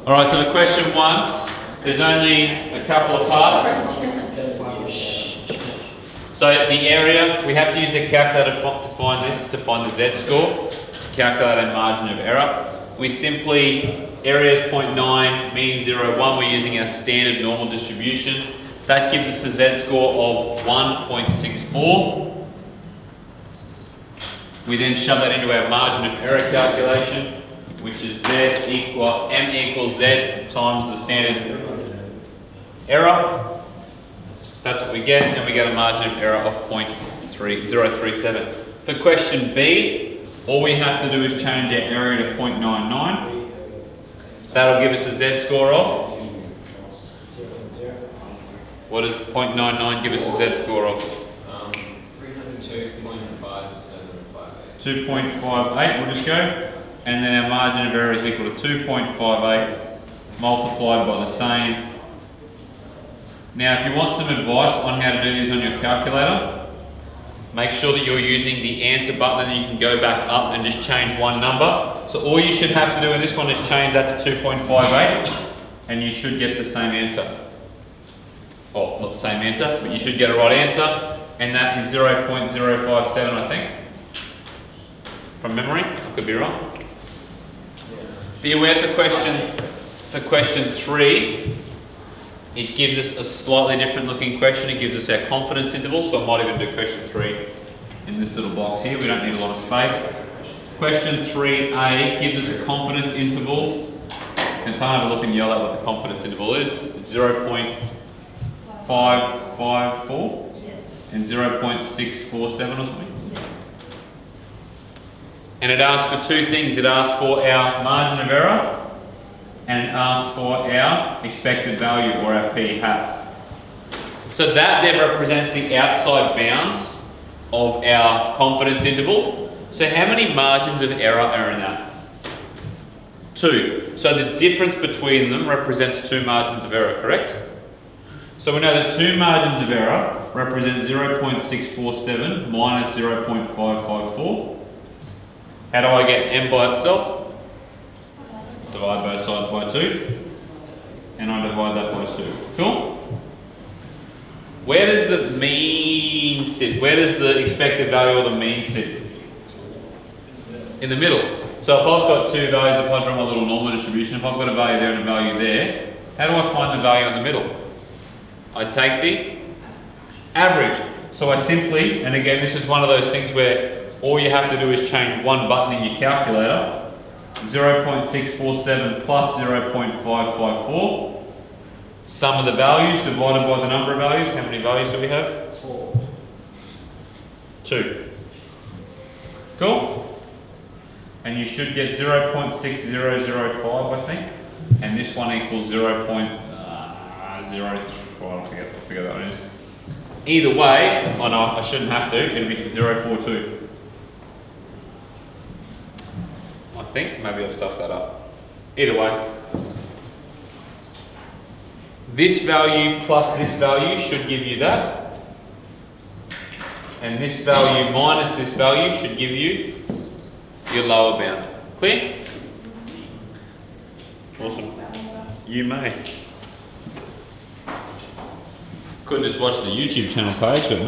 Alright, so for question 1, there's only a couple of parts. So the area, we have to use a calculator to find this, to find the z-score, to calculate a margin of error. We simply, area is 0.9, mean 0, 1, we're using our standard normal distribution. That gives us a z-score of 1.64. We then shove that into our margin of error calculation, which is m equals z times the standard error. That's what we get, and we get a margin of error of 0.3037. For question B, all we have to do is change our area to 0.99. That'll give us a z-score of? What does 0.99 give us a z-score of? 302.5758. 2.58, we'll just go. And then our margin of error is equal to 2.58 multiplied by the same. Now, if you want some advice on how to do this on your calculator, make sure that you're using the answer button, and you can go back up and just change one number. So all you should have to do in this one is change that to 2.58, and you should get the same answer. Oh, not the same answer, but you should get a right answer, and that is 0.057, I think. From memory, I could be wrong. Be aware for question 3, it gives us a slightly different looking question. It gives us our confidence interval, so I might even do question 3 in this little box here. We don't need a lot of space. Question 3A gives us a confidence interval. And someone have a look and yell out what the confidence interval is. It's 0.554 and 0.647 or something. And it asks for two things. It asks for our margin of error, and it asks for our expected value, or our p hat. So that then represents the outside bounds of our confidence interval. So how many margins of error are in that? 2. So the difference between them represents 2 margins of error, correct? So we know that 2 margins of error represent 0.647 minus 0.554. How do I get m by itself? Divide both sides by 2, and I divide that by 2. Cool? Where does the mean sit? Where does the expected value or the mean sit? In the middle. So if I've got 2 values, if I draw my little normal distribution, if I've got a value there and a value there, how do I find the value in the middle? I take the average. So I simply, and again this is one of those things where all you have to do is change one button in your calculator. 0.647 plus 0.554. Sum of the values divided by the number of values. How many values do we have? 4. 2. Cool? And you should get 0.6005, I think. And this one equals 0.03. I forget that one is. Either way, oh no, I shouldn't have to. It'll be 0.42. I think, maybe I've stuffed that up. Either way. This value plus this value should give you that. And this value minus this value should give you your lower bound. Clear? Awesome. You may. Could just watch the YouTube channel page, but no.